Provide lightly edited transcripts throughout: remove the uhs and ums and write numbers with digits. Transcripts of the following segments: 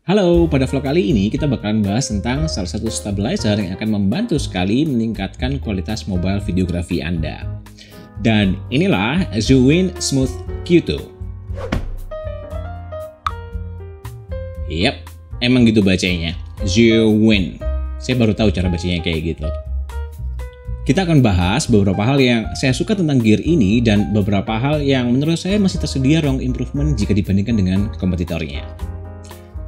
Halo, pada vlog kali ini kita bakalan bahas tentang salah satu stabilizer yang akan membantu sekali meningkatkan kualitas mobile videografi Anda. Dan inilah Zwiin Smooth Q2. Yap, emang gitu bacanya, Zwiin. Saya baru tahu cara bacanya kayak gitu. Kita akan bahas beberapa hal yang saya suka tentang gear ini dan beberapa hal yang menurut saya masih tersedia ruang improvement jika dibandingkan dengan kompetitornya.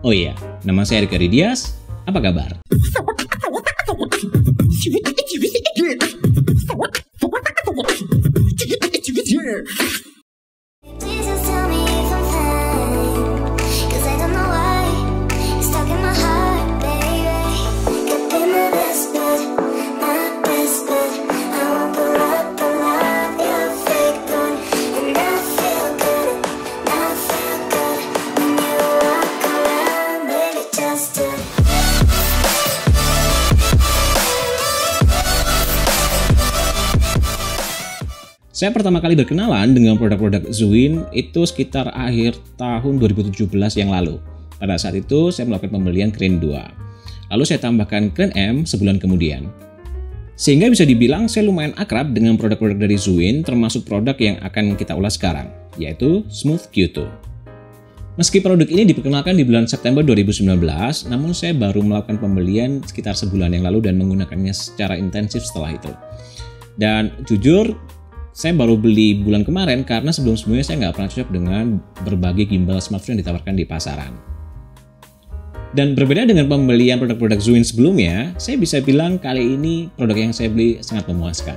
Oh iya, nama saya Rika Dias. Apa kabar? Saya pertama kali berkenalan dengan produk-produk Zwiin itu sekitar akhir tahun 2017 yang lalu. Pada saat itu saya melakukan pembelian Crane 2. Lalu saya tambahkan Crane M sebulan kemudian. Sehingga bisa dibilang saya lumayan akrab dengan produk-produk dari Zwiin, termasuk produk yang akan kita ulas sekarang, yaitu Smooth Q2. Meski produk ini diperkenalkan di bulan September 2019, namun saya baru melakukan pembelian sekitar sebulan yang lalu dan menggunakannya secara intensif setelah itu. Dan jujur, saya baru beli bulan kemarin karena sebelum-sebelumnya saya nggak pernah cocok dengan berbagai gimbal smartphone yang ditawarkan di pasaran. Dan berbeda dengan pembelian produk-produk Zwiin sebelumnya, saya bisa bilang kali ini produk yang saya beli sangat memuaskan.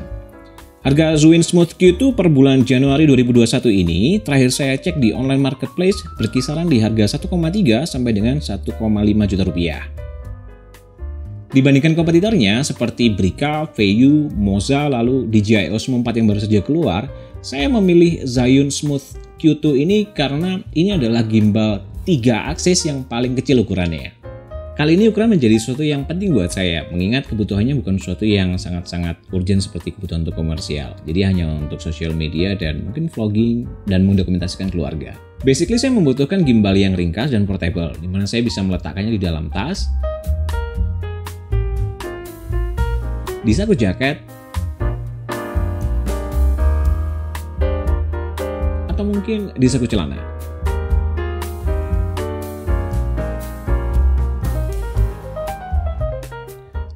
Harga Zwiin Smooth Q2 per bulan Januari 2021 ini, terakhir saya cek di online marketplace berkisaran di harga 1,3 sampai dengan 1,5 juta rupiah. Dibandingkan kompetitornya seperti Brica, VU, Moza, lalu DJI Osmo 4 yang baru saja keluar, saya memilih Zwiin Smooth Q2 ini karena ini adalah gimbal 3 aksis yang paling kecil ukurannya. Kali ini ukuran menjadi sesuatu yang penting buat saya, mengingat kebutuhannya bukan sesuatu yang sangat-sangat urgent seperti kebutuhan untuk komersial. Jadi hanya untuk social media dan mungkin vlogging dan mendokumentasikan keluarga. Basically saya membutuhkan gimbal yang ringkas dan portable, di mana saya bisa meletakkannya di dalam tas, di saku jaket, atau mungkin di saku celana.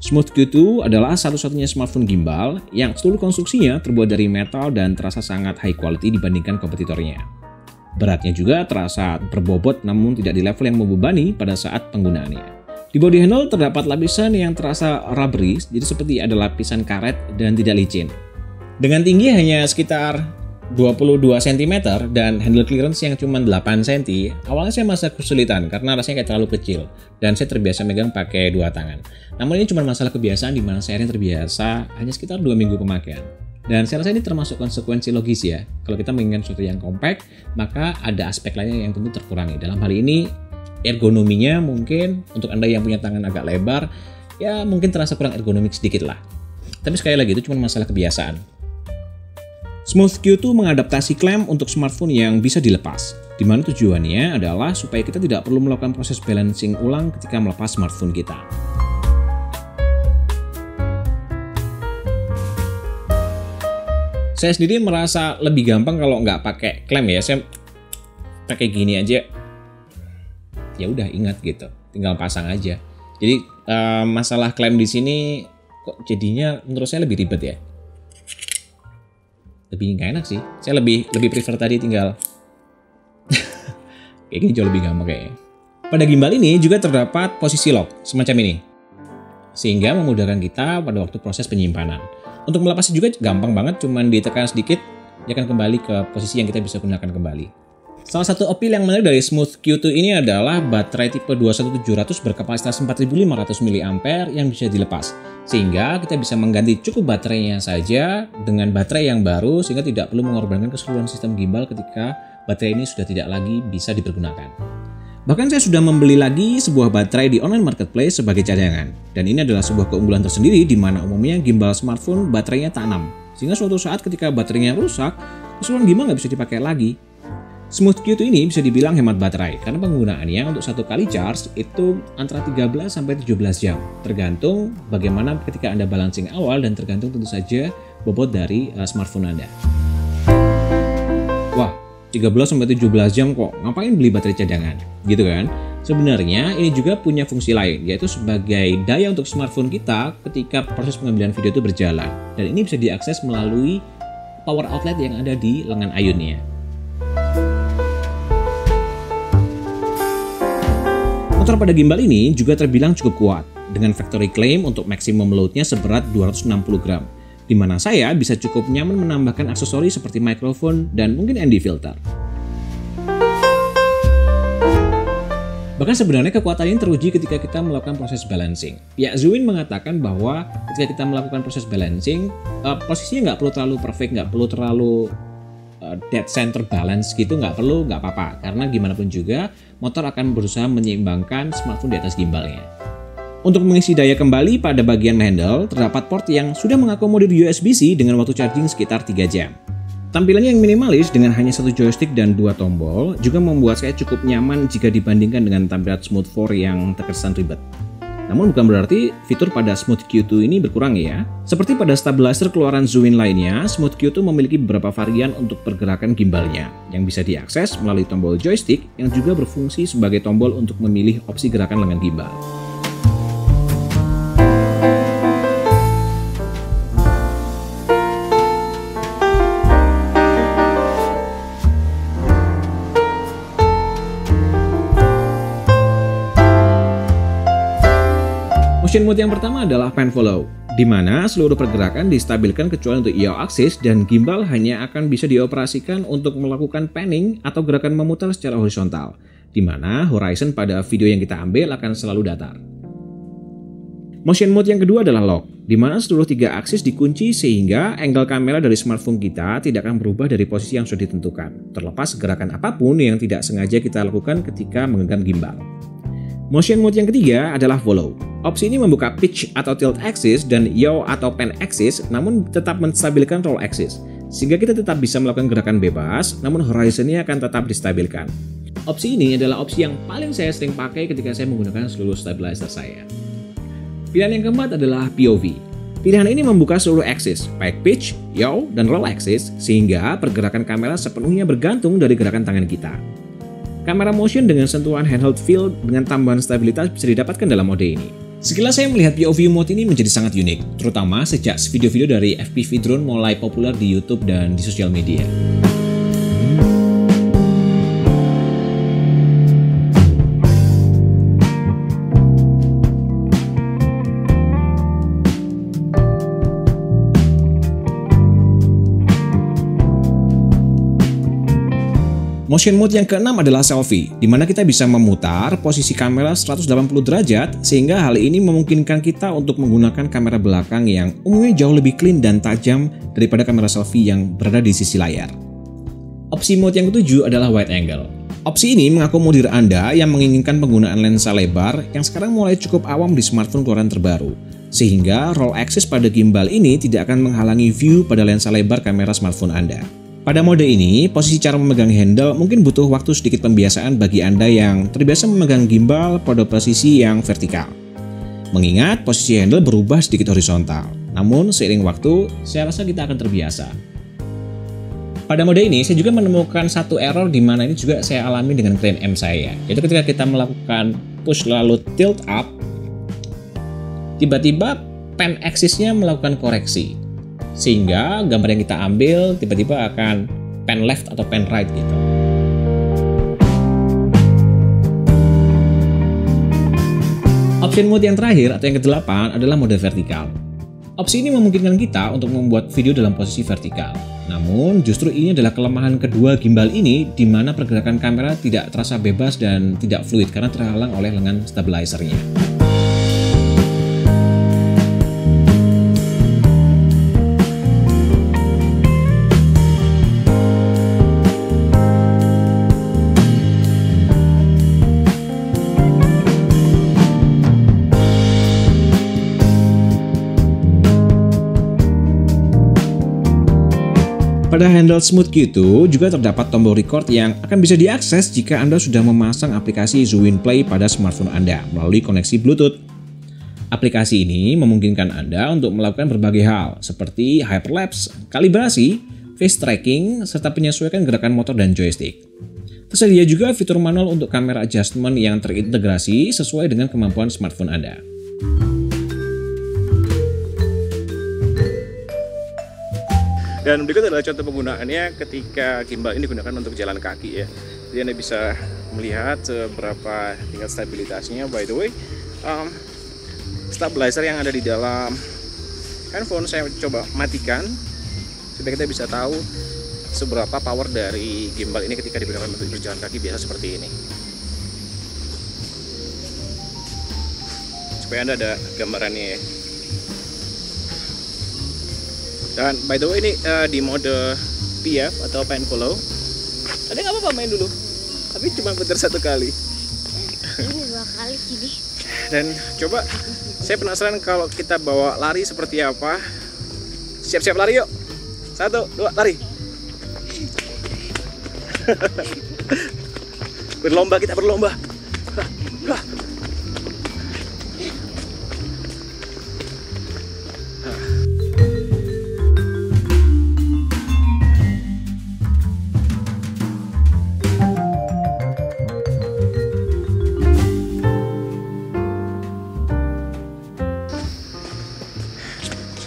Smooth Q2 adalah satu-satunya smartphone gimbal yang seluruh konstruksinya terbuat dari metal dan terasa sangat high quality dibandingkan kompetitornya. Beratnya juga terasa berbobot namun tidak di level yang membebani pada saat penggunaannya. Di body handle terdapat lapisan yang terasa rubbery, jadi seperti ada lapisan karet dan tidak licin. Dengan tinggi hanya sekitar 22 cm dan handle clearance yang cuma 8 cm, awalnya saya merasa kesulitan karena rasanya kayak terlalu kecil dan saya terbiasa megang pakai 2 tangan. Namun ini cuma masalah kebiasaan di mana saya terbiasa hanya sekitar 2 minggu pemakaian. Dan saya rasa ini termasuk konsekuensi logis ya. Kalau kita menginginkan sesuatu yang compact, maka ada aspek lainnya yang tentu terkurangi. Dalam hal ini, ergonominya mungkin untuk Anda yang punya tangan agak lebar, ya mungkin terasa kurang ergonomik sedikit lah. Tapi sekali lagi itu cuma masalah kebiasaan. Smooth Q2 mengadaptasi klem untuk smartphone yang bisa dilepas, di mana tujuannya adalah supaya kita tidak perlu melakukan proses balancing ulang ketika melepas smartphone kita. Saya sendiri merasa lebih gampang kalau nggak pakai klem ya, saya pakai gini aja. Ya udah ingat gitu, tinggal pasang aja. Jadi masalah klaim di sini kok jadinya menurut saya lebih ribet ya. Lebih nggak enak sih. Saya lebih prefer tadi tinggal kayak gini jauh lebih gampang kayaknya. Pada gimbal ini juga terdapat posisi lock semacam ini, sehingga memudahkan kita pada waktu proses penyimpanan. Untuk melepasnya juga gampang banget, cuman ditekan sedikit, dia akan kembali ke posisi yang kita bisa gunakan kembali. Salah satu appeal yang menarik dari Smooth Q2 ini adalah baterai tipe 21700 berkapasitas 4500 mAh yang bisa dilepas. Sehingga kita bisa mengganti cukup baterainya saja dengan baterai yang baru sehingga tidak perlu mengorbankan keseluruhan sistem gimbal ketika baterai ini sudah tidak lagi bisa dipergunakan. Bahkan saya sudah membeli lagi sebuah baterai di online marketplace sebagai cadangan. Dan ini adalah sebuah keunggulan tersendiri di mana umumnya gimbal smartphone baterainya tak 6. Sehingga suatu saat ketika baterainya rusak, keseluruhan gimbal nggak bisa dipakai lagi. Smooth Q2 ini bisa dibilang hemat baterai karena penggunaannya untuk satu kali charge itu antara 13 sampai 17 jam. Tergantung bagaimana ketika Anda balancing awal dan tergantung tentu saja bobot dari smartphone Anda. Wah, 13 sampai 17 jam kok, ngapain beli baterai cadangan? Gitu kan? Sebenarnya ini juga punya fungsi lain, yaitu sebagai daya untuk smartphone kita ketika proses pengambilan video itu berjalan. Dan ini bisa diakses melalui power outlet yang ada di lengan ayunnya. Motor pada gimbal ini juga terbilang cukup kuat, dengan factory claim untuk maksimum loadnya seberat 260 gram, di mana saya bisa cukup nyaman menambahkan aksesori seperti mikrofon dan mungkin ND filter. Bahkan sebenarnya kekuatan ini teruji ketika kita melakukan proses balancing. Pihak Zwiin mengatakan bahwa ketika kita melakukan proses balancing, posisinya nggak perlu terlalu perfect, nggak perlu terlalu dead center balance gitu, nggak apa-apa, karena gimana pun juga motor akan berusaha menyeimbangkan smartphone di atas gimbalnya. Untuk mengisi daya kembali pada bagian handle, terdapat port yang sudah mengakomodir USB-C dengan waktu charging sekitar 3 jam. Tampilannya yang minimalis dengan hanya satu joystick dan 2 tombol juga membuat saya cukup nyaman jika dibandingkan dengan tampilan Smooth 4 yang terkesan ribet. Namun bukan berarti fitur pada Smooth Q2 ini berkurang ya. Seperti pada stabilizer keluaran Zwiin lainnya, Smooth Q2 memiliki beberapa varian untuk pergerakan gimbalnya yang bisa diakses melalui tombol joystick yang juga berfungsi sebagai tombol untuk memilih opsi gerakan lengan gimbal. Motion mode yang pertama adalah pan follow, di mana seluruh pergerakan distabilkan kecuali untuk yaw axis dan gimbal hanya akan bisa dioperasikan untuk melakukan panning atau gerakan memutar secara horizontal, di mana horizon pada video yang kita ambil akan selalu datar. Motion mode yang kedua adalah lock, di mana seluruh 3 aksis dikunci sehingga angle kamera dari smartphone kita tidak akan berubah dari posisi yang sudah ditentukan, terlepas gerakan apapun yang tidak sengaja kita lakukan ketika menggenggam gimbal. Motion mode yang ketiga adalah follow. Opsi ini membuka pitch atau tilt axis dan yaw atau pan axis, namun tetap menstabilkan roll axis, sehingga kita tetap bisa melakukan gerakan bebas, namun horizonnya akan tetap distabilkan. Opsi ini adalah opsi yang paling saya sering pakai ketika saya menggunakan seluruh stabilizer saya. Pilihan yang keempat adalah POV. Pilihan ini membuka seluruh axis, baik pitch, yaw, dan roll axis, sehingga pergerakan kamera sepenuhnya bergantung dari gerakan tangan kita. Kamera motion dengan sentuhan handheld feel dengan tambahan stabilitas bisa didapatkan dalam mode ini. Sekilas saya melihat POV mode ini menjadi sangat unik, terutama sejak video-video dari FPV drone mulai populer di YouTube dan di sosial media. Motion mode yang keenam adalah selfie, di mana kita bisa memutar posisi kamera 180 derajat sehingga hal ini memungkinkan kita untuk menggunakan kamera belakang yang umumnya jauh lebih clean dan tajam daripada kamera selfie yang berada di sisi layar. Opsi mode yang ketujuh adalah wide angle. Opsi ini mengakomodir Anda yang menginginkan penggunaan lensa lebar yang sekarang mulai cukup awam di smartphone keluaran terbaru, sehingga roll axis pada gimbal ini tidak akan menghalangi view pada lensa lebar kamera smartphone Anda. Pada mode ini, posisi cara memegang handle mungkin butuh waktu sedikit pembiasaan bagi Anda yang terbiasa memegang gimbal pada posisi yang vertikal. Mengingat posisi handle berubah sedikit horizontal, namun seiring waktu, saya rasa kita akan terbiasa. Pada mode ini, saya juga menemukan satu error di mana ini juga saya alami dengan Crane M saya, yaitu ketika kita melakukan push lalu tilt up, tiba-tiba pan axis-nya melakukan koreksi. Sehingga gambar yang kita ambil tiba-tiba akan pan left atau pan right gitu. Option mode yang terakhir atau yang ke-8 adalah mode vertikal. Opsi ini memungkinkan kita untuk membuat video dalam posisi vertikal. Namun justru ini adalah kelemahan kedua gimbal ini, di mana pergerakan kamera tidak terasa bebas dan tidak fluid karena terhalang oleh lengan stabilizernya. Pada handle Smooth Q2 juga terdapat tombol record yang akan bisa diakses jika Anda sudah memasang aplikasi Zwiin Play pada smartphone Anda melalui koneksi Bluetooth. Aplikasi ini memungkinkan Anda untuk melakukan berbagai hal seperti hyperlapse, kalibrasi, face tracking, serta penyesuaian gerakan motor dan joystick. Tersedia juga fitur manual untuk kamera adjustment yang terintegrasi sesuai dengan kemampuan smartphone Anda. Dan berikut adalah contoh penggunaannya ketika gimbal ini digunakan untuk jalan kaki ya. Jadi Anda bisa melihat seberapa tingkat stabilitasnya. By the way, stabilizer yang ada di dalam handphone saya coba matikan supaya kita bisa tahu seberapa power dari gimbal ini ketika digunakan untuk berjalan kaki biasa seperti ini. Supaya Anda ada gambarannya ya. Dan by the way ini di mode PF atau Pan Follow. Ada nggak apa-apa main dulu, tapi cuma putar 1 kali. Ini 2 kali gini. Dan coba, saya penasaran kalau kita bawa lari seperti apa. Siap-siap lari yuk. 1, 2, lari. Berlomba, kita berlomba.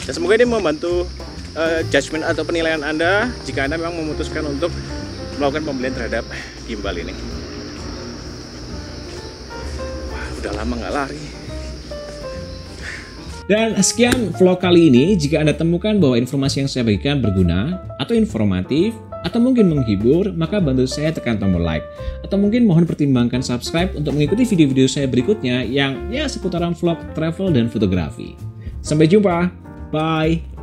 Dan semoga ini membantu judgement atau penilaian Anda jika Anda memang memutuskan untuk melakukan pembelian terhadap gimbal ini. Wah, udah lama nggak lari. Dan sekian vlog kali ini. Jika Anda temukan bahwa informasi yang saya bagikan berguna atau informatif atau mungkin menghibur, maka bantu saya tekan tombol like. Atau mungkin mohon pertimbangkan subscribe untuk mengikuti video-video saya berikutnya yang ya seputaran vlog, travel, dan fotografi. Sampai jumpa. Bye.